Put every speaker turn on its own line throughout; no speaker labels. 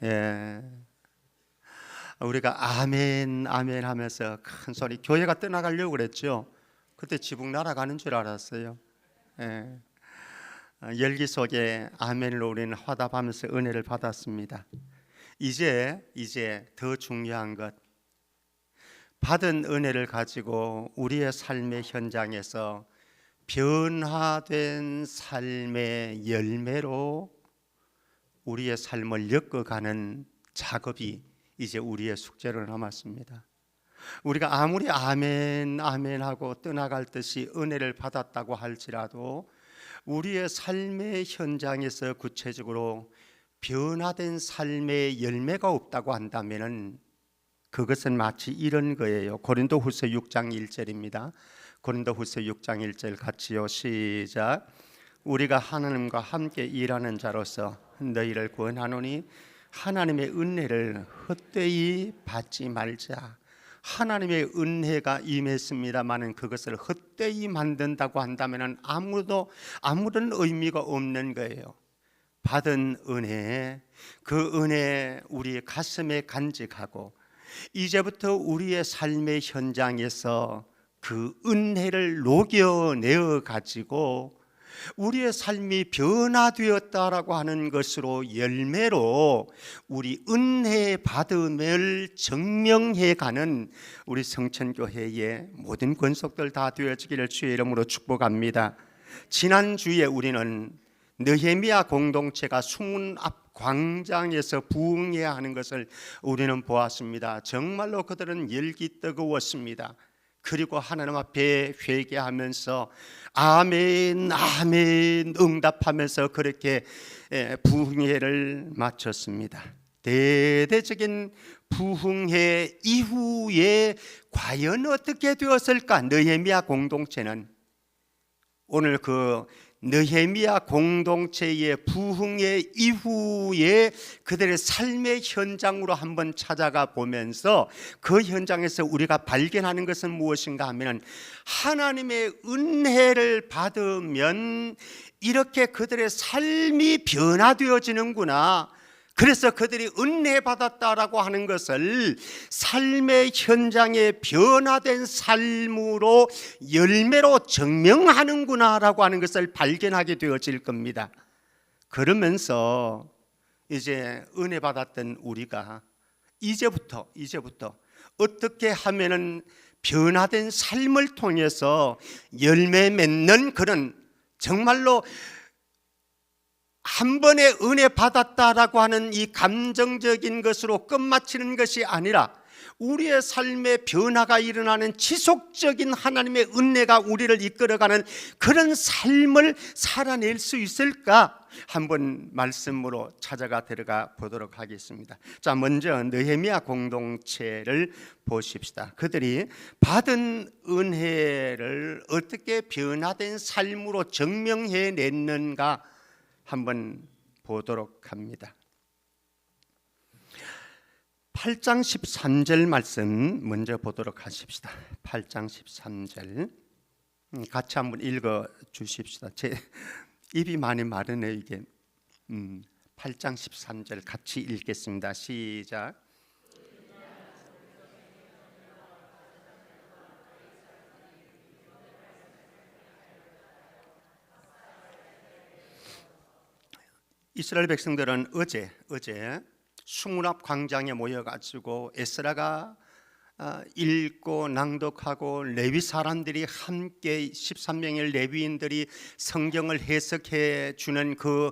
예. 우리가 아멘 아멘 하면서 큰 소리 교회가 떠나가려고 그랬죠. 그때 지붕 날아가는 줄 알았어요. 예. 열기 속에 아멘으로 우리는 화답하면서 은혜를 받았습니다. 이제 더 중요한 것, 받은 은혜를 가지고 우리의 삶의 현장에서 변화된 삶의 열매로 우리의 삶을 엮어가는 작업이 이제 우리의 숙제로 남았습니다. 우리가 아무리 아멘 아멘 하고 떠나갈 듯이 은혜를 받았다고 할지라도 우리의 삶의 현장에서 구체적으로 변화된 삶의 열매가 없다고 한다면 그것은 마치 이런 거예요. 고린도후서 6장 1절입니다. 고린도후서 6장 1절 같이요. 시작. 우리가 하나님과 함께 일하는 자로서 너희를 권하노니 하나님의 은혜를 헛되이 받지 말자. 하나님의 은혜가 임했습니다마는 그것을 헛되이 만든다고 한다면 아무런 의미가 없는 거예요. 받은 은혜, 그 은혜 우리 가슴에 간직하고 이제부터 우리의 삶의 현장에서 그 은혜를 녹여내어 가지고 우리의 삶이 변화되었다라고 하는 것으로 열매로 우리 은혜 받음을 증명해가는 우리 성천교회의 모든 권속들 다 되어지기를 주의 이름으로 축복합니다. 지난주에 우리는 느헤미야 공동체가 수문 앞 광장에서 부흥해야 하는 것을 우리는 보았습니다. 정말로 그들은 열기 뜨거웠습니다. 그리고 하나님 앞에 회개하면서 아멘 아멘 응답하면서 그렇게 부흥회를 마쳤습니다. 대대적인 부흥회 이후에 과연 어떻게 되었을까? 느헤미야 공동체는 오늘 그 느헤미야 공동체의 부흥회 이후에 그들의 삶의 현장으로 한번 찾아가 보면서 그 현장에서 우리가 발견하는 것은 무엇인가 하면 하나님의 은혜를 받으면 이렇게 그들의 삶이 변화되어지는구나. 그래서 그들이 은혜 받았다라고 하는 것을 삶의 현장에 변화된 삶으로 열매로 증명하는구나라고 하는 것을 발견하게 되어질 겁니다. 그러면서 이제 은혜 받았던 우리가 이제부터 어떻게 하면은 변화된 삶을 통해서 열매 맺는 그런 정말로 한 번에 은혜 받았다라고 하는 이 감정적인 것으로 끝마치는 것이 아니라 우리의 삶에 변화가 일어나는 지속적인 하나님의 은혜가 우리를 이끌어가는 그런 삶을 살아낼 수 있을까? 한번 말씀으로 찾아가 들어가 보도록 하겠습니다. 자, 먼저 느헤미야 공동체를 보십시다. 그들이 받은 은혜를 어떻게 변화된 삶으로 증명해냈는가 한번 보도록 합니다. 8장 13절 말씀 먼저 보도록 하십시다. 8장 13절 같이 한번 읽어 주십시다. 제 입이 많이 마르네 이게. 8장 13절 같이 읽겠습니다. 시작. 이스라엘 백성들은 어제 수문 앞 광장에 모여가지고 에스라가 읽고 낭독하고 레위 사람들이 함께 13명의 레위인들이 성경을 해석해 주는 그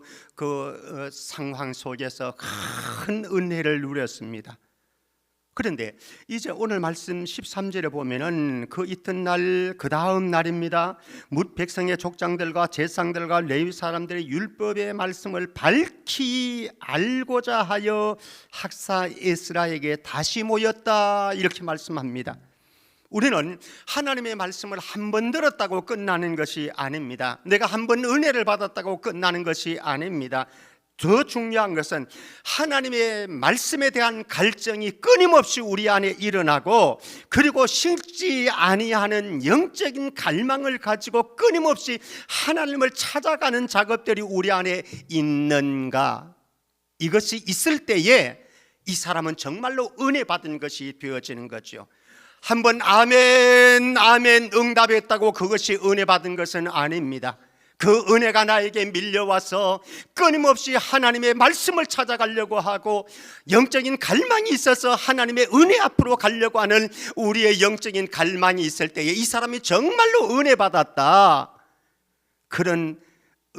상황 속에서 큰 은혜를 누렸습니다. 그런데 이제 오늘 말씀 13절에 보면은 그 이튿날 그 다음 날입니다. 뭇 백성의 족장들과 제사장들과 레위 사람들의 율법의 말씀을 밝히 알고자 하여 학사 에스라에게 다시 모였다 이렇게 말씀합니다. 우리는 하나님의 말씀을 한 번 들었다고 끝나는 것이 아닙니다. 내가 한 번 은혜를 받았다고 끝나는 것이 아닙니다. 더 중요한 것은 하나님의 말씀에 대한 갈증이 끊임없이 우리 안에 일어나고 그리고 식지 아니하는 영적인 갈망을 가지고 끊임없이 하나님을 찾아가는 작업들이 우리 안에 있는가? 이것이 있을 때에 이 사람은 정말로 은혜 받은 것이 되어지는 거죠. 한번 아멘 아멘 응답했다고 그것이 은혜 받은 것은 아닙니다. 그 은혜가 나에게 밀려와서 끊임없이 하나님의 말씀을 찾아가려고 하고 영적인 갈망이 있어서 하나님의 은혜 앞으로 가려고 하는 우리의 영적인 갈망이 있을 때에 이 사람이 정말로 은혜 받았다, 그런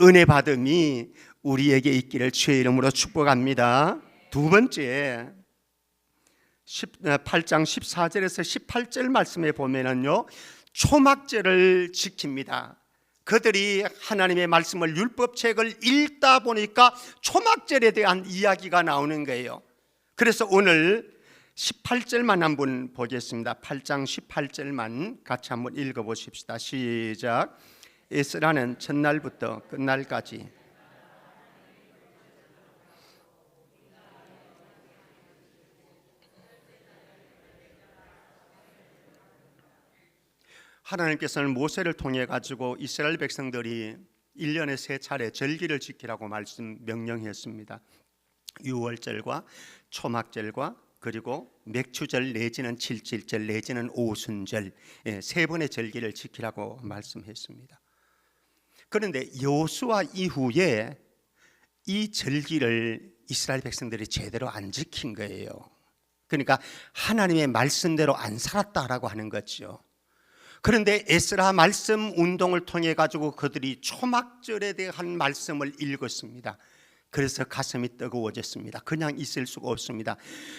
은혜 받음이 우리에게 있기를 주의 이름으로 축복합니다. 두 번째, 8장 14절에서 18절 말씀에 보면은요, 초막절을 지킵니다. 그들이 하나님의 말씀을, 율법책을 읽다 보니까 초막절에 대한 이야기가 나오는 거예요. 그래서 오늘 18절만 한번 보겠습니다. 8장 18절만 같이 한번 읽어보십시다. 시작. 에스라는 첫날부터 끝날까지 하나님께서는 모세를 통해 가지고 이스라엘 백성들이 1년에 3차례 절기를 지키라고 명령했습니다. 유월절과 초막절과 그리고 맥추절 내지는 칠칠절 내지는 오순절, 3번의 절기를 지키라고 말씀했습니다. 그런데 여호수아 이후에 이 절기를 이스라엘 백성들이 제대로 안 지킨 거예요. 그러니까 하나님의 말씀대로 안 살았다라고 하는 거죠. 그런데 에스라 말씀 운동을 통해 가지고 그들이 초막절에 대한 말씀을 읽었습니다. 그래서 가슴이 뜨거워졌습니다. 그냥 있을 수가 없습니다.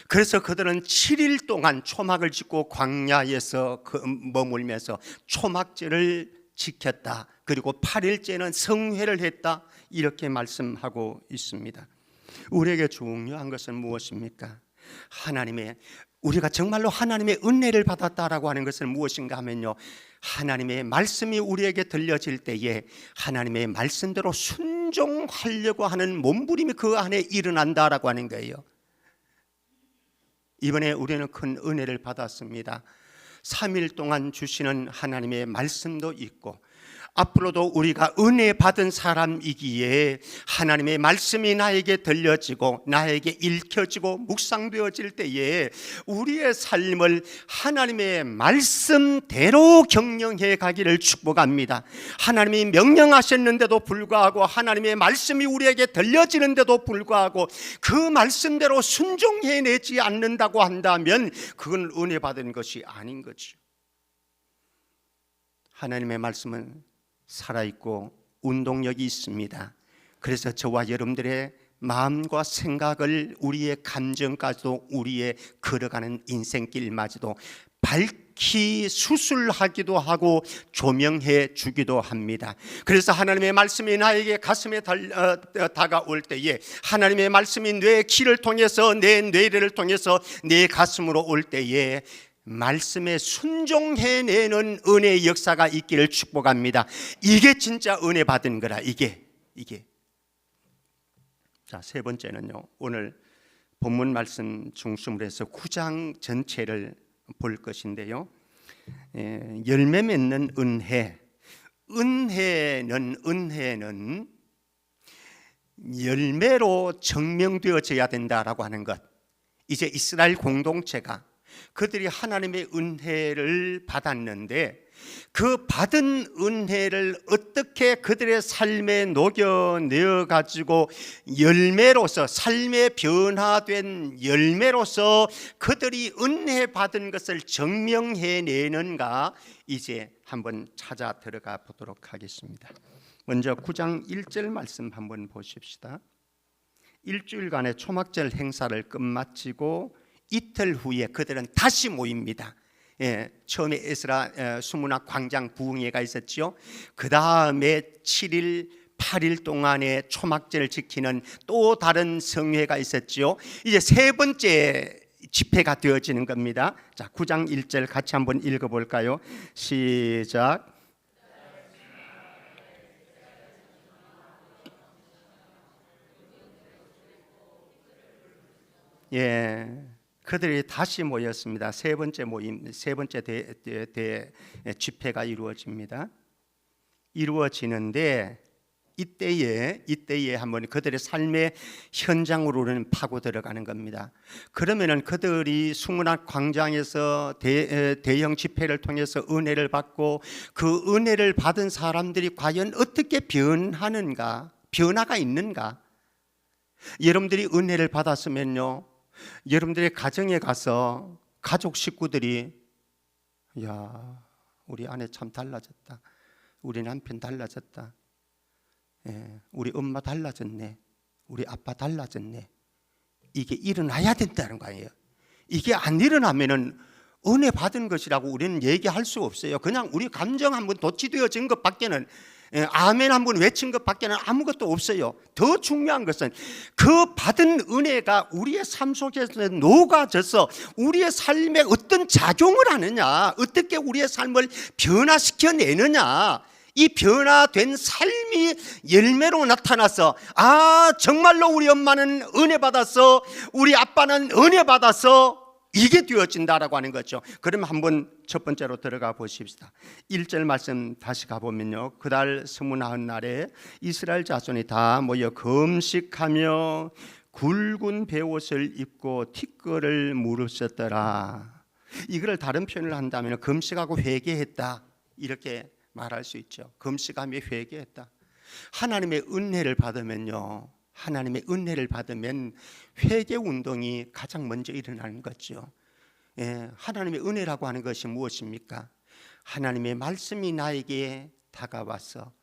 그래서 그들은 7일 동안 초막을 짓고 광야에서 머물면서 초막절을 지켰다. 그리고 8일째는 성회를 했다. 이렇게 말씀하고 있습니다. 우리에게 중요한 것은 무엇입니까? 우리가 정말로 하나님의 은혜를 받았다라고 하는 것은 무엇인가 하면요, 하나님의 말씀이 우리에게 들려질 때에 하나님의 말씀대로 순종하려고 하는 몸부림이 그 안에 일어난다라고 하는 거예요. 이번에 우리는 큰 은혜를 받았습니다. 3일 동안 주시는 하나님의 말씀도 있고 앞으로도 우리가 은혜 받은 사람이기에 하나님의 말씀이 나에게 들려지고 나에게 읽혀지고 묵상되어질 때에 우리의 삶을 하나님의 말씀대로 경영해 가기를 축복합니다. 하나님이 명령하셨는데도 불구하고 하나님의 말씀이 우리에게 들려지는데도 불구하고 그 말씀대로 순종해내지 않는다고 한다면 그건 은혜 받은 것이 아닌 거죠. 하나님의 말씀은 살아있고 운동력이 있습니다. 그래서 저와 여러분들의 마음과 생각을, 우리의 감정까지도, 우리의 걸어가는 인생길마저도 밝히 수술하기도 하고 조명해 주기도 합니다. 그래서 하나님의 말씀이 나에게 가슴에 다가올 때에 하나님의 말씀이 내 귀를 통해서, 내 뇌를 통해서 내 가슴으로 올 때에 말씀에 순종해내는 은혜의 역사가 있기를 축복합니다. 이게 진짜 은혜 받은 거라. 이게. 자, 세 번째는요, 오늘 본문 말씀 중심으로 해서 9장 전체를 볼 것인데요, 열매 맺는 은혜. 은혜는 열매로 증명되어져야 된다라고 하는 것. 이제 이스라엘 공동체가 그들이 하나님의 은혜를 받았는데 그 받은 은혜를 어떻게 그들의 삶에 녹여내어 가지고 열매로서, 삶의 변화된 열매로서 그들이 은혜 받은 것을 증명해내는가, 이제 한번 찾아 들어가 보도록 하겠습니다. 먼저 9장 1절 말씀 한번 보십시다. 일주일간의 초막절 행사를 끝마치고 이틀 후에 그들은 다시 모입니다. 처음에 에스라 수문학 광장 부흥회가 있었죠. 그 다음에 7일 8일 동안의 초막절을 지키는 또 다른 성회가 있었죠. 이제 세 번째 집회가 되어지는 겁니다. 자, 9장 1절 같이 한번 읽어볼까요? 시작. 그들이 다시 모였습니다. 세 번째 모임, 세 번째 집회가 이루어집니다. 이루어지는데 이때에 한번 그들의 삶의 현장으로는 파고 들어가는 겁니다. 그러면은 그들이 수문학 광장에서 대형 집회를 통해서 은혜를 받고 그 은혜를 받은 사람들이 과연 어떻게 변하는가, 변화가 있는가? 여러분들이 은혜를 받았으면요, 여러분들의 가정에 가서 가족 식구들이 야, 우리 아내 참 달라졌다, 우리 남편 달라졌다, 우리 엄마 달라졌네, 우리 아빠 달라졌네, 이게 일어나야 된다는 거예요. 이게 안 일어나면은 은혜 받은 것이라고 우리는 얘기할 수 없어요. 그냥 우리 감정 한번 도취되어진 것밖에는, 아멘 한번 외친 것밖에는 아무것도 없어요. 더 중요한 것은 그 받은 은혜가 우리의 삶 속에서 녹아져서 우리의 삶에 어떤 작용을 하느냐, 어떻게 우리의 삶을 변화시켜내느냐, 이 변화된 삶이 열매로 나타나서 아, 정말로 우리 엄마는 은혜 받았어, 우리 아빠는 은혜 받았어, 이게 되어진다라고 하는 거죠. 그러면 한번 첫 번째로 들어가 보십시다. 1절 말씀 다시 가보면요, 그달 29날에 이스라엘 자손이 다 모여 금식하며 굵은 베옷을 입고 티끌을 물으셨더라. 이걸 다른 표현을 한다면 금식하고 회개했다, 이렇게 말할 수 있죠. 금식하며 회개했다. 하나님의 은혜를 받으면요, 하나님의 은혜를 받으면 회개 운동이 가장 먼저 일어나는 거죠. 하나님의 은혜라고 하는 것이 무엇입니까? 하나님의 말씀이 나에게 다가와서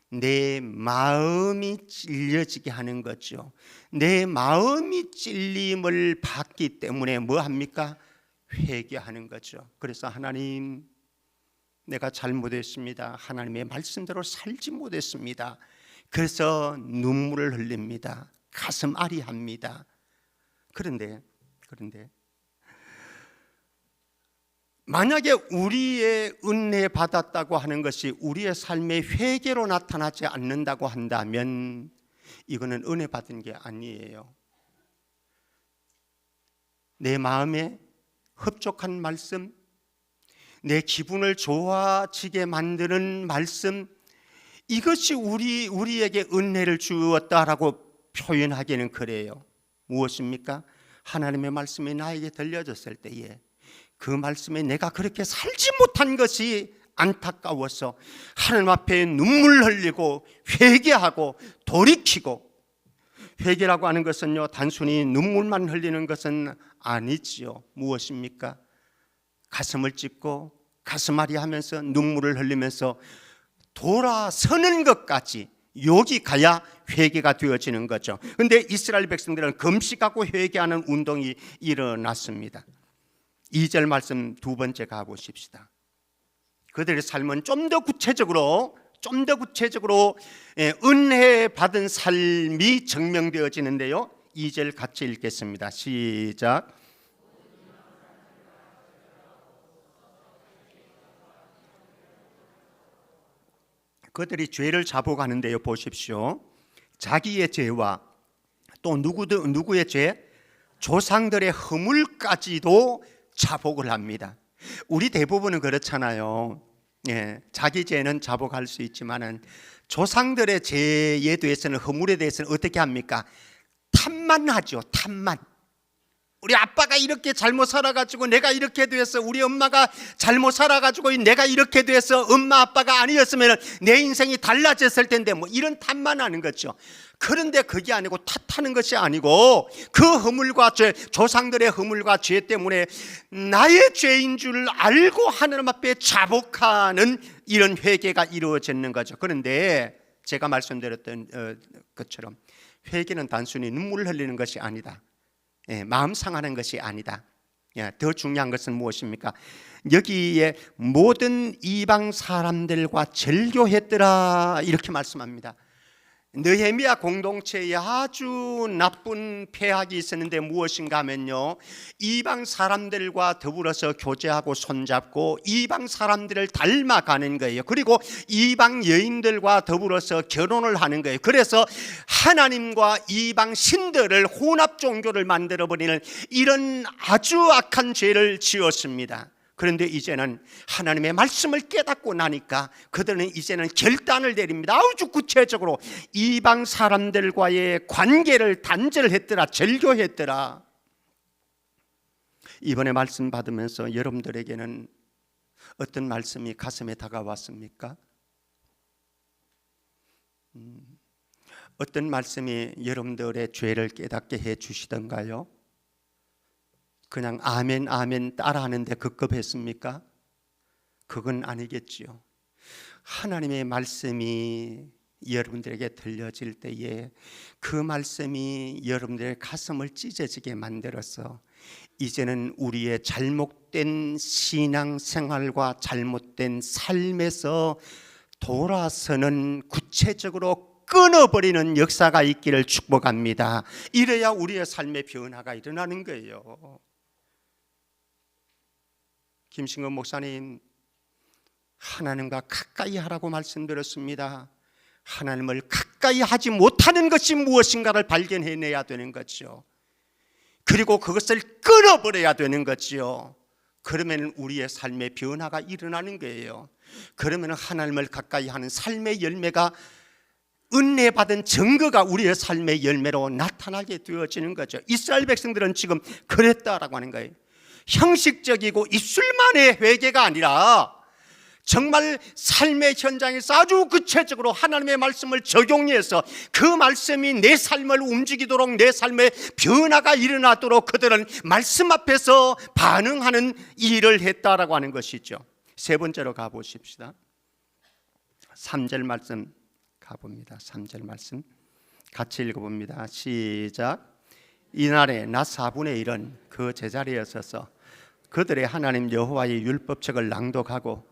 내 마음이 찔려지게 하는 거죠. 내 마음이 찔림을 받기 때문에 뭐 합니까? 회개하는 거죠. 그래서 하나님, 내가 잘못했습니다. 하나님의 말씀대로 살지 못했습니다. 그래서 눈물을 흘립니다. 가슴 아리합니다. 그런데 만약에 우리의 은혜 받았다고 하는 것이 우리의 삶의 회개로 나타나지 않는다고 한다면 이거는 은혜 받은 게 아니에요. 내 마음에 흡족한 말씀, 내 기분을 좋아지게 만드는 말씀, 이것이 우리에게 은혜를 주었다라고 표현하기는 그래요. 무엇입니까? 하나님의 말씀이 나에게 들려졌을 때에 그 말씀에 내가 그렇게 살지 못한 것이 안타까워서 하나님 앞에 눈물 흘리고 회개하고 돌이키고, 회개라고 하는 것은요, 단순히 눈물만 흘리는 것은 아니지요. 무엇입니까? 가슴을 찢고 가슴앓이 하면서 눈물을 흘리면서 돌아서는 것까지, 여기 가야 회개가 되어지는 거죠. 그런데 이스라엘 백성들은 금식하고 회개하는 운동이 일어났습니다. 2절 말씀 두 번째 가보십시다. 그들의 삶은 좀 더 구체적으로 은혜 받은 삶이 증명되어지는데요, 2절 같이 읽겠습니다. 시작. 그들이 죄를 자복하는데요, 보십시오. 자기의 죄와 또 누구의 죄? 조상들의 허물까지도 자복을 합니다. 우리 대부분은 그렇잖아요. 자기 죄는 자복할 수 있지만은 조상들의 죄에 대해서는, 허물에 대해서는 어떻게 합니까? 탓만 하죠. 탓만. 우리 아빠가 이렇게 잘못 살아가지고 내가 이렇게 돼서, 우리 엄마가 잘못 살아가지고 내가 이렇게 돼서 엄마 아빠가 아니었으면 내 인생이 달라졌을 텐데, 뭐 이런 탓만 하는 거죠. 그런데 그게 아니고, 탓하는 것이 아니고 그 허물과 죄, 조상들의 허물과 죄 때문에 나의 죄인 줄 알고 하나님 앞에 자복하는 이런 회개가 이루어지는 거죠. 그런데 제가 말씀드렸던 것처럼 회개는 단순히 눈물을 흘리는 것이 아니다. 마음 상하는 것이 아니다. 더 중요한 것은 무엇입니까? 여기에 모든 이방 사람들과 절교했더라, 이렇게 말씀합니다. 느헤미야 공동체에 아주 나쁜 폐악이 있었는데 무엇인가 하면요, 이방 사람들과 더불어서 교제하고 손잡고 이방 사람들을 닮아가는 거예요. 그리고 이방 여인들과 더불어서 결혼을 하는 거예요. 그래서 하나님과 이방 신들을, 혼합 종교를 만들어버리는 이런 아주 악한 죄를 지었습니다. 그런데 이제는 하나님의 말씀을 깨닫고 나니까 그들은 이제는 결단을 내립니다. 아주 구체적으로 이방 사람들과의 관계를 단절했더라, 절교했더라. 이번에 말씀 받으면서 여러분들에게는 어떤 말씀이 가슴에 다가왔습니까? 어떤 말씀이 여러분들의 죄를 깨닫게 해 주시던가요? 그냥 아멘 아멘 따라하는데 급급했습니까? 그건 아니겠지요. 하나님의 말씀이 여러분들에게 들려질 때에 그 말씀이 여러분들의 가슴을 찢어지게 만들어서 이제는 우리의 잘못된 신앙생활과 잘못된 삶에서 돌아서는, 구체적으로 끊어버리는 역사가 있기를 축복합니다. 이래야 우리의 삶의 변화가 일어나는 거예요. 김신근 목사님, 하나님과 가까이 하라고 말씀드렸습니다. 하나님을 가까이 하지 못하는 것이 무엇인가를 발견해내야 되는 거죠. 그리고 그것을 끊어버려야 되는 거지요. 그러면 우리의 삶의 변화가 일어나는 거예요. 그러면 하나님을 가까이 하는 삶의 열매가, 은혜 받은 증거가 우리의 삶의 열매로 나타나게 되어지는 거죠. 이스라엘 백성들은 지금 그랬다라고 하는 거예요. 형식적이고 입술만의 회개가 아니라 정말 삶의 현장에서 아주 구체적으로 하나님의 말씀을 적용해서 그 말씀이 내 삶을 움직이도록, 내 삶의 변화가 일어나도록 그들은 말씀 앞에서 반응하는 일을 했다라고 하는 것이죠. 세 번째로 가보십시다. 3절 말씀 가봅니다. 3절 말씀 같이 읽어봅니다. 시작. 이날에 낮 4분의 1은 그 제자리에 서서 그들의 하나님 여호와의 율법책을 낭독하고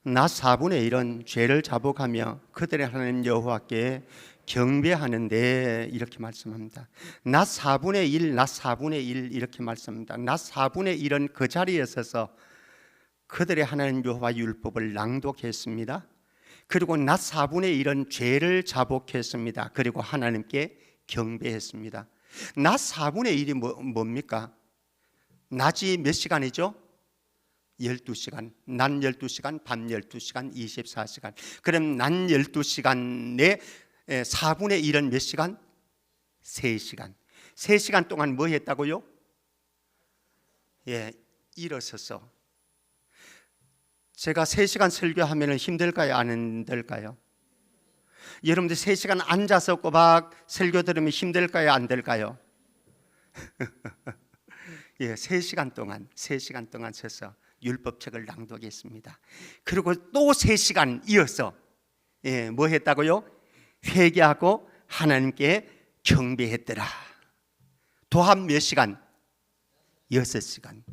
낮 4분의 1은 죄를 자복하며 그들의 하나님 여호와께 경배하는데, 이렇게 말씀합니다. 낮 4분의 1, 낮 4분의 1 이렇게 말씀합니다. 낮 4분의 1은 그 자리에 서서 그들의 하나님 여호와의 율법을 낭독했습니다. 그리고 낮 4분의 1은 죄를 자복했습니다. 그리고 하나님께 경배했습니다. 낮 4분의 1이 뭡니까? 낮이 몇 시간이죠? 12시간, 낮 12시간, 밤 12시간, 24시간. 그럼 낮 12시간에 4분의 1은 몇 시간? 3시간. 3시간 동안 뭐 했다고요? 일어서서. 제가 3시간 설교하면 힘들까요? 안 힘들까요? 여러분들 3시간 앉아서 꼬박 설교 들으면 힘들까요? 안 될까요? 3시간 동안 서서 율법책을 낭독했습니다. 그리고 또 3시간 이어서 뭐 했다고요? 회개하고 하나님께 경배했더라. 도합 몇 시간? 6시간.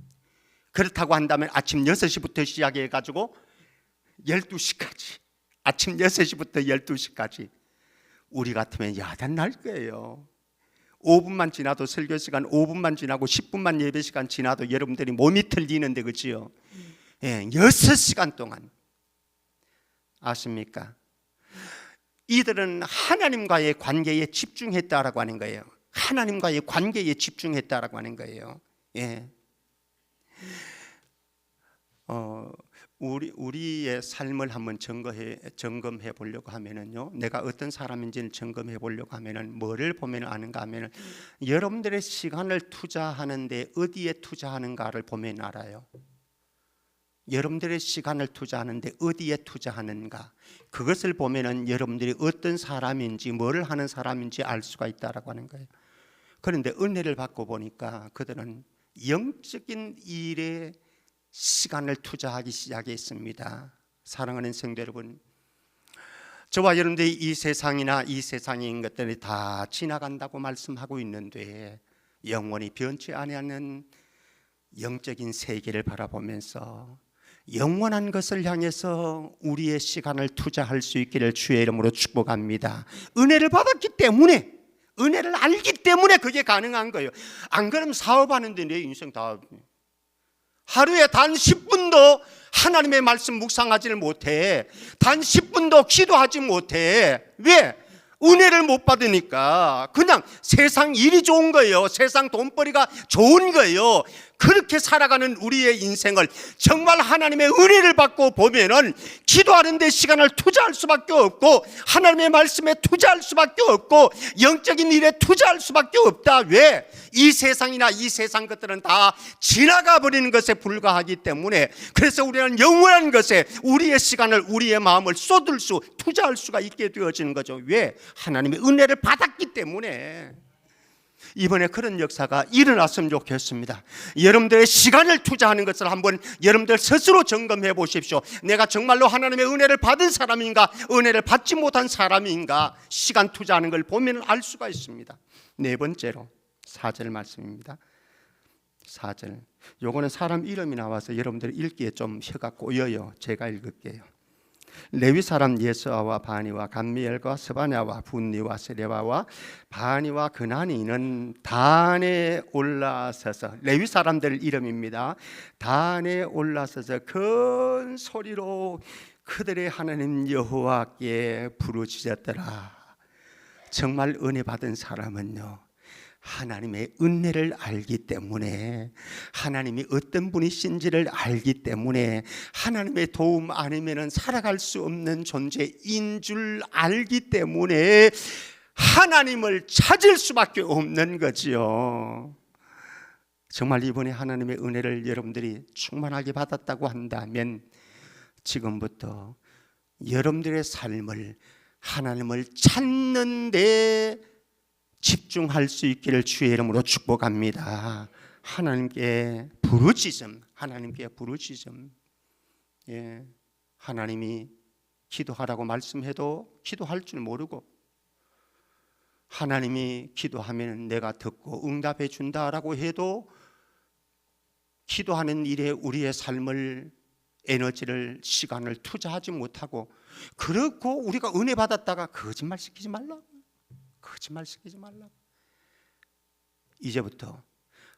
그렇다고 한다면 아침 6시부터 시작해가지고 12시까지, 아침 6시부터 12시까지 우리 같으면 야단 날 거예요. 5분만 지나도 설교시간, 5분만 지나고 10분만 예배시간 지나도 여러분들이 몸이 틀리는데, 그렇지요? 6시간 동안. 아십니까? 이들은 하나님과의 관계에 집중했다라고 하는 거예요. 하나님과의 관계에 집중했다라고 하는 거예요. 우리의 삶을 한번 점검해 보려고 하면은요, 내가 어떤 사람인지를 점검해 보려고 하면은 뭐를 보면 아는가 하면은 여러분들의 시간을 투자하는데 어디에 투자하는가를 보면 알아요. 여러분들의 시간을 투자하는데 어디에 투자하는가, 그것을 보면은 여러분들이 어떤 사람인지, 뭘 하는 사람인지 알 수가 있다라고 하는 거예요. 그런데 은혜를 받고 보니까 그들은 영적인 일에 시간을 투자하기 시작했습니다. 사랑하는 성도 여러분, 저와 여러분들이 이 세상이나 이 세상인 것들이 다 지나간다고 말씀하고 있는데, 영원히 변치 아니하는 영적인 세계를 바라보면서 영원한 것을 향해서 우리의 시간을 투자할 수 있기를 주의 이름으로 축복합니다. 은혜를 받았기 때문에, 은혜를 알기 때문에 그게 가능한 거예요. 안 그러면 사업하는데 내 인생 다, 하루에 단 10분도 하나님의 말씀 묵상하지를 못해. 단 10분도 기도하지 못해. 왜? 은혜를 못 받으니까. 그냥 세상 일이 좋은 거예요. 세상 돈벌이가 좋은 거예요. 그렇게 살아가는 우리의 인생을 정말 하나님의 은혜를 받고 보면은 기도하는 데 시간을 투자할 수밖에 없고, 하나님의 말씀에 투자할 수밖에 없고, 영적인 일에 투자할 수밖에 없다. 왜? 이 세상이나 이 세상 것들은 다 지나가 버리는 것에 불과하기 때문에. 그래서 우리는 영원한 것에 우리의 시간을, 우리의 마음을 투자할 수가 있게 되어지는 거죠. 왜? 하나님의 은혜를 받았기 때문에. 이번에 그런 역사가 일어났으면 좋겠습니다. 여러분들의 시간을 투자하는 것을 한번 여러분들 스스로 점검해 보십시오. 내가 정말로 하나님의 은혜를 받은 사람인가, 은혜를 받지 못한 사람인가, 시간 투자하는 걸 보면 알 수가 있습니다. 네 번째로 4절 말씀입니다. 4절, 요거는 사람 이름이 나와서 여러분들 읽기에 좀 혀가 꼬여요. 제가 읽을게요. 레위 사람 예수아와 바니와 감미엘과 스바냐와 분니와 세레바와 바니와 그나니는 단에 올라서서, 레위 사람들 이름입니다. 단에 올라서서 큰 소리로 그들의 하나님 여호와께 부르짖었더라. 정말 은혜 받은 사람은요, 하나님의 은혜를 알기 때문에, 하나님이 어떤 분이신지를 알기 때문에, 하나님의 도움 아니면 살아갈 수 없는 존재인 줄 알기 때문에 하나님을 찾을 수밖에 없는 거지요. 정말 이번에 하나님의 은혜를 여러분들이 충만하게 받았다고 한다면 지금부터 여러분들의 삶을 하나님을 찾는 데 집중할 수 있기를 주의 이름으로 축복합니다. 하나님께 부르짖음, 하나님께 부르짖음. 예, 하나님이 기도하라고 말씀해도 기도할 줄 모르고, 하나님이 기도하면 내가 듣고 응답해 준다라고 해도 기도하는 일에 우리의 삶을, 에너지를, 시간을 투자하지 못하고, 그렇고 우리가 은혜 받았다가 거짓말 시키지 말라고. 거짓말 시키지 말라고. 이제부터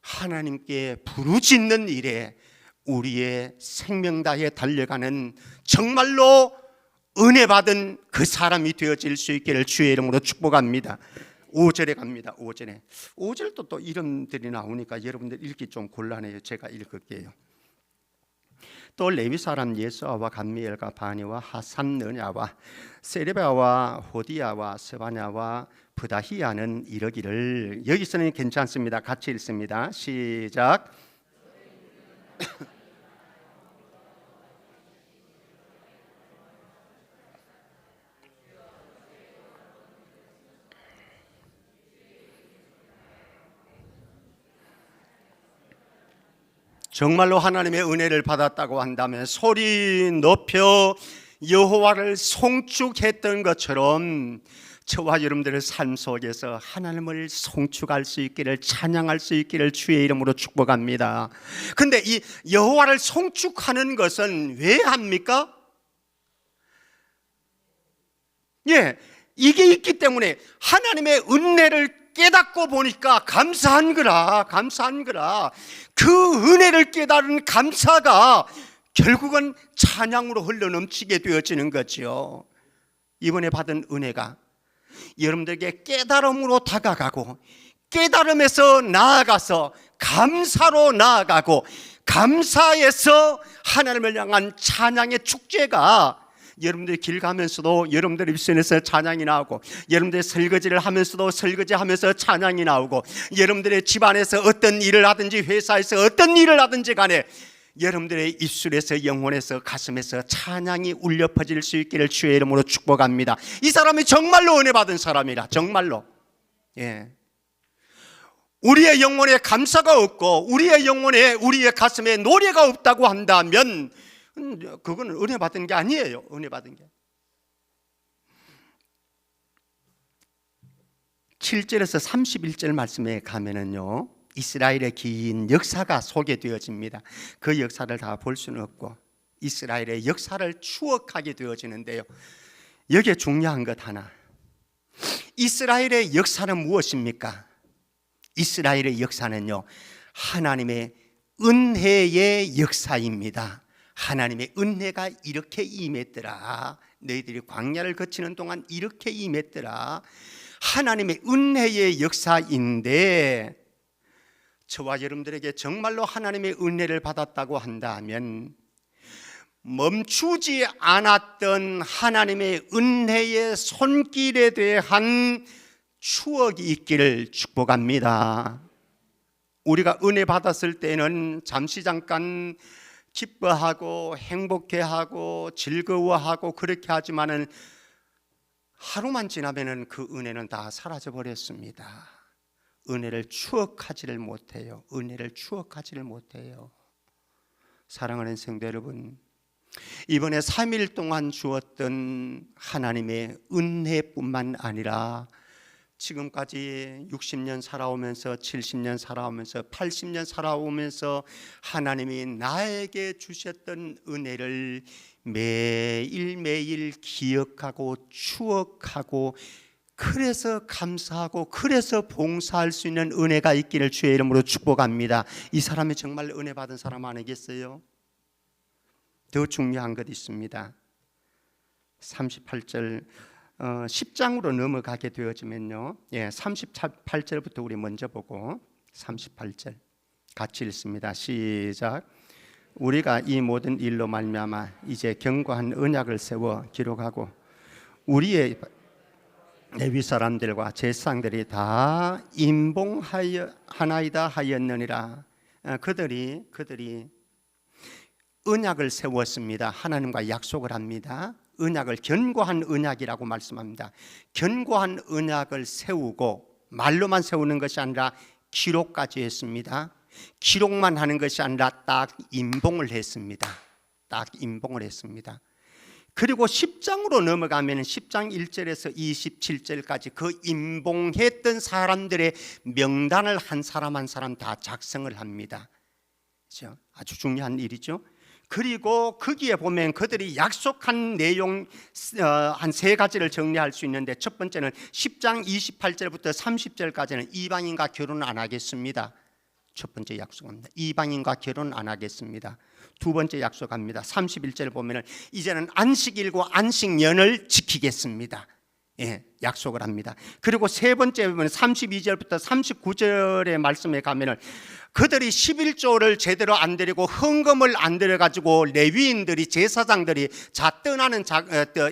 하나님께 부르짖는 일에 우리의 생명 다해 달려가는 정말로 은혜 받은 그 사람이 되어질 수 있기를 주의 이름으로 축복합니다. 5절에 갑니다. 5절도 또 이름들이 나오니까 여러분들 읽기 좀 곤란해요. 제가 읽을게요. 또 레위 사람 예수아와 감미엘과 바니와 하산느냐와 세레바와 호디야와 스바냐와 부다히야는 이르기를. 여기서는 괜찮습니다. 같이 읽습니다. 시작. 정말로 하나님의 은혜를 받았다고 한다면 소리 높여 여호와를 송축했던 것처럼 저와 여러분들의 삶 속에서 하나님을 송축할 수 있기를, 찬양할 수 있기를 주의 이름으로 축복합니다. 그런데 이 여호와를 송축하는 것은 왜 합니까? 예, 이게 있기 때문에 하나님의 은혜를 깨닫고 보니까 감사한 거라. 그 은혜를 깨달은 감사가 결국은 찬양으로 흘러넘치게 되어지는 거죠. 이번에 받은 은혜가 여러분들에게 깨달음으로 다가가고, 깨달음에서 나아가서 감사로 나아가고, 감사에서 하나님을 향한 찬양의 축제가 여러분들이 길 가면서도 여러분들 입술에서 찬양이 나오고, 여러분들이 설거지를 하면서도 설거지하면서 찬양이 나오고, 여러분들의 집안에서 어떤 일을 하든지 회사에서 어떤 일을 하든지 간에 여러분들의 입술에서, 영혼에서, 가슴에서 찬양이 울려 퍼질 수 있기를 주의 이름으로 축복합니다. 이 사람이 정말로 은혜 받은 사람이라. 정말로. 예. 우리의 영혼에 감사가 없고 우리의 영혼에, 우리의 가슴에 노래가 없다고 한다면 그거는 은혜 받은 게 아니에요. 은혜 받은 게. 7절에서 31절 말씀에 가면은요, 이스라엘의 긴 역사가 소개되어집니다. 그 역사를 다 볼 수는 없고 이스라엘의 역사를 추억하게 되어지는데요, 여기에 중요한 것 하나. 이스라엘의 역사는 무엇입니까? 이스라엘의 역사는요, 하나님의 은혜의 역사입니다. 하나님의 은혜가 이렇게 임했더라. 너희들이 광야를 거치는 동안 이렇게 임했더라. 하나님의 은혜의 역사인데, 저와 여러분들에게 정말로 하나님의 은혜를 받았다고 한다면 멈추지 않았던 하나님의 은혜의 손길에 대한 추억이 있기를 축복합니다. 우리가 은혜 받았을 때는 잠시 잠깐 기뻐하고 행복해하고 즐거워하고 그렇게 하지만은 하루만 지나면은 그 은혜는 다 사라져 버렸습니다. 은혜를 추억하지를 못해요. 은혜를 추억하지를 못해요. 사랑하는 성도 여러분, 이번에 3일 동안 주었던 하나님의 은혜뿐만 아니라 지금까지 60년 살아오면서 70년 살아오면서 80년 살아오면서 하나님이 나에게 주셨던 은혜를 매일매일 기억하고 추억하고 그래서 감사하고 그래서 봉사할 수 있는 은혜가 있기를 주의 이름으로 축복합니다. 이 사람이 정말 은혜 받은 사람 아니겠어요? 더 중요한 것 있습니다. 38절 10장으로 넘어가게 되어지면요, 38절부터 우리 먼저 보고 38절 같이 읽습니다. 시작. 우리가 이 모든 일로 말미암아 이제 견고한 언약을 세워 기록하고 우리의 레위 사람들과 제사장들이 다 임봉하나이다 하였느니라. 그들이 언약을 세웠습니다. 하나님과 약속을 합니다. 언약을 견고한 언약이라고 말씀합니다. 견고한 언약을 세우고 말로만 세우는 것이 아니라 기록까지 했습니다. 기록만 하는 것이 아니라 딱 임봉을 했습니다. 딱 임봉을 했습니다. 그리고 10장으로 넘어가면 10장 1절에서 27절까지 그 임봉했던 사람들의 명단을 한 사람 한 사람 다 작성을 합니다. 그렇죠? 아주 중요한 일이죠. 그리고 거기에 보면 그들이 약속한 내용 한 세 가지를 정리할 수 있는데, 첫 번째는 10장 28절부터 30절까지는 이방인과 결혼 안 하겠습니다. 첫 번째 약속합니다. 이방인과 결혼 안 하겠습니다. 두 번째 약속합니다. 31절 보면은 이제는 안식일과 안식년을 지키겠습니다. 약속을 합니다. 그리고 세 번째 보면 32절부터 39절의 말씀에 가면은 그들이 11조를 제대로 안 드리고 헌금을 안 드려가지고 레위인들이 제사장들이 떠나는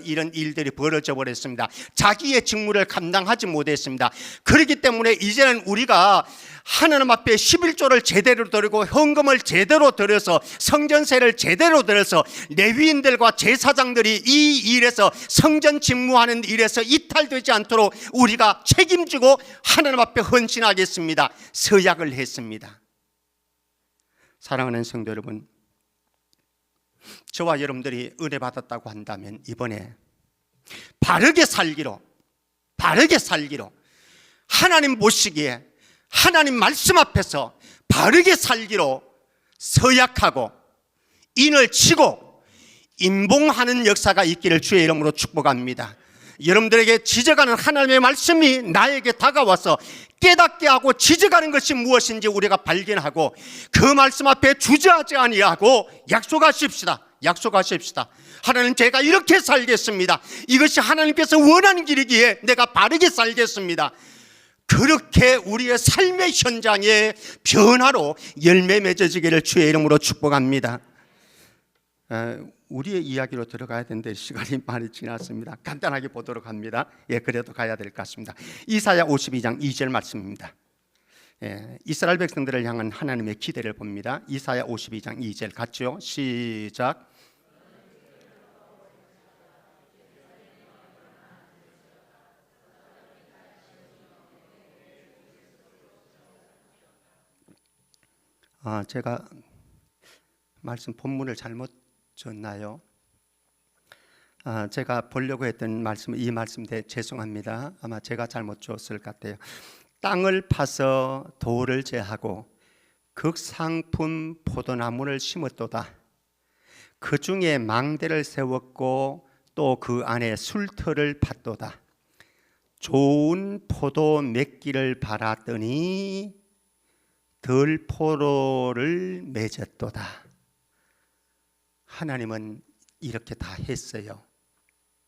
이런 일들이 벌어져 버렸습니다. 자기의 직무를 감당하지 못했습니다. 그렇기 때문에 이제는 우리가 하나님 앞에 11조를 제대로 드리고 헌금을 제대로 드려서 성전세를 제대로 드려서 레위인들과 제사장들이 이 일에서 성전 직무하는 일에서 이탈되지 않도록 우리가 책임지고 하나님 앞에 헌신하겠습니다. 서약을 했습니다. 사랑하는 성도 여러분, 저와 여러분들이 은혜 받았다고 한다면 이번에 바르게 살기로 하나님 보시기에 하나님 말씀 앞에서 바르게 살기로 서약하고 인을 치고 임봉하는 역사가 있기를 주의 이름으로 축복합니다. 여러분들에게 지적하는 하나님의 말씀이 나에게 다가와서 깨닫게 하고 지적하는 것이 무엇인지 우리가 발견하고 그 말씀 앞에 주저하지 아니하고 약속하십시다. 하나님, 제가 이렇게 살겠습니다. 이것이 하나님께서 원하는 길이기에 내가 바르게 살겠습니다. 그렇게 우리의 삶의 현장에 변화로 열매 맺어지기를 주의 이름으로 축복합니다. 우리의 이야기로 들어가야 되는데 시간이 많이 지났습니다. 간단하게 보도록 합니다. 그래도 가야 될 것 같습니다. 이사야 52장 2절 말씀입니다. 이스라엘 백성들을 향한 하나님의 기대를 봅니다. 이사야 52장 2절 같이요. 시작. 제가 말씀 본문을 잘못 줬나요? 제가 보려고 했던 말씀은 이 말씀인데 죄송합니다. 아마 제가 잘못 줬을 것 같아요. 땅을 파서 돌을 제하고 극상품 포도나무를 심었도다. 그 중에 망대를 세웠고 또 그 안에 술터를 팠도다. 좋은 포도 맺기를 바랐더니 들포로를 맺었도다. 하나님은 이렇게 다 했어요.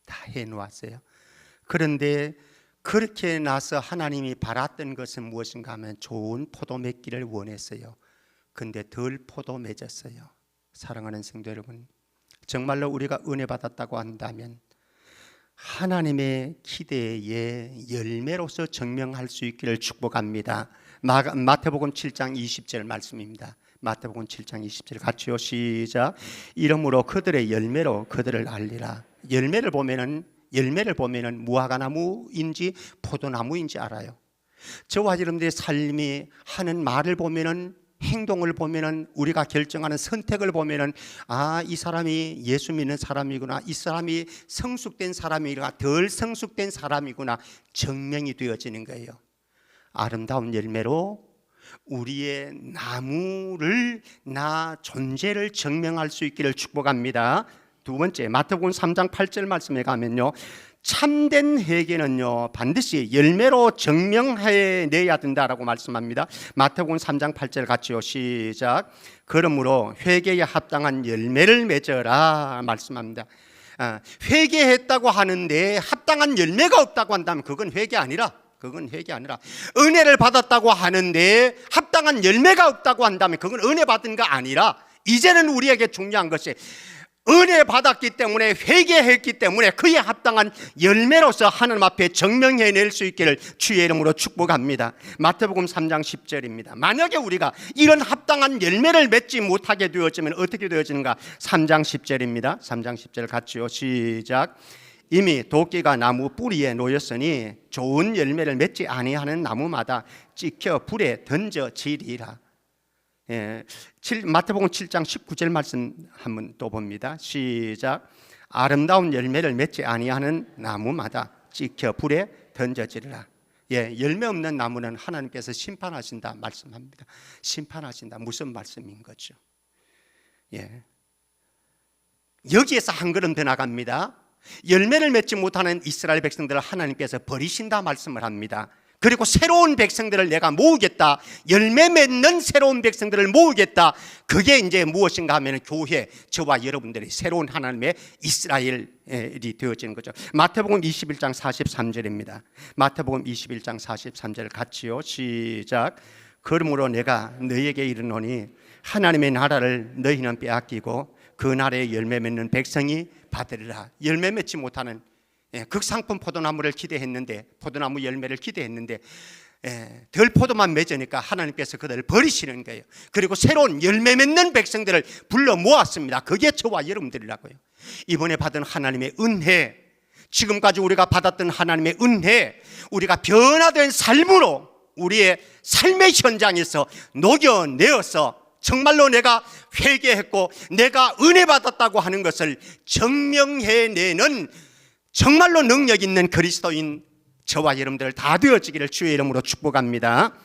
다 해놓았어요. 그런데 그렇게 나서 하나님이 바랐던 것은 무엇인가 하면 좋은 포도 맺기를 원했어요. 근데 덜 포도 맺었어요. 사랑하는 성도 여러분, 정말로 우리가 은혜 받았다고 한다면 하나님의 기대에 열매로서 증명할 수 있기를 축복합니다. 마태복음 7장 20절 말씀입니다. 마태복음 7장 20절 같이요, 시작. 이러므로 그들의 열매로 그들을 알리라. 열매를 보면은 무화과나무인지 포도나무인지 알아요. 저와 여러분들의 삶이 하는 말을 보면은, 행동을 보면은, 우리가 결정하는 선택을 보면은, 이 사람이 예수 믿는 사람이구나, 이 사람이 성숙된 사람이구나, 덜 성숙된 사람이구나 증명이 되어지는 거예요. 아름다운 열매로 우리의 존재를 증명할 수 있기를 축복합니다. 두 번째, 마태복음 3장 8절 말씀에 가면요, 참된 회개는요 반드시 열매로 증명해내야 된다라고 말씀합니다. 마태복음 3장 8절 같이요, 시작. 그러므로 회개에 합당한 열매를 맺어라 말씀합니다. 회개했다고 하는데 합당한 열매가 없다고 한다면 그건 회개 아니라, 은혜를 받았다고 하는데 합당한 열매가 없다고 한다면 그건 은혜 받은 거 아니라, 이제는 우리에게 중요한 것이 은혜 받았기 때문에, 회개했기 때문에 그에 합당한 열매로서 하나님 앞에 증명해낼 수 있기를 주의 이름으로 축복합니다. 마태복음 3장 10절입니다. 만약에 우리가 이런 합당한 열매를 맺지 못하게 되어지면 어떻게 되어지는가? 3장 10절입니다. 3장 10절 같이요, 시작. 이미 도끼가 나무 뿌리에 놓였으니 좋은 열매를 맺지 아니하는 나무마다 찍혀 불에 던져지리라. 마태복음 7장 19절 말씀 한번 또 봅니다. 시작. 아름다운 열매를 맺지 아니하는 나무마다 찍혀 불에 던져지리라. 열매 없는 나무는 하나님께서 심판하신다 말씀합니다. 심판하신다. 무슨 말씀인 거죠? 여기에서 한 걸음 더 나갑니다. 열매를 맺지 못하는 이스라엘 백성들을 하나님께서 버리신다 말씀을 합니다. 그리고 새로운 백성들을 내가 모으겠다, 열매 맺는 새로운 백성들을 모으겠다. 그게 이제 무엇인가 하면 교회, 저와 여러분들이 새로운 하나님의 이스라엘이 되어지는 거죠. 마태복음 21장 43절입니다. 마태복음 21장 43절 같이요, 시작. 그러므로 내가 너희에게 이르노니 하나님의 나라를 너희는 빼앗기고 그 나라에 열매 맺는 백성이 받으리라. 열매 맺지 못하는 극상품 포도나무를 기대했는데, 포도나무 열매를 기대했는데 덜 포도만 맺으니까 하나님께서 그들을 버리시는 거예요. 그리고 새로운 열매 맺는 백성들을 불러 모았습니다. 그게 저와 여러분들이라고요. 이번에 받은 하나님의 은혜, 지금까지 우리가 받았던 하나님의 은혜, 우리가 변화된 삶으로 우리의 삶의 현장에서 녹여내어서 정말로 내가 회개했고 내가 은혜 받았다고 하는 것을 증명해내는 정말로 능력 있는 그리스도인 저와 여러분들 다 되어지기를 주의 이름으로 축복합니다.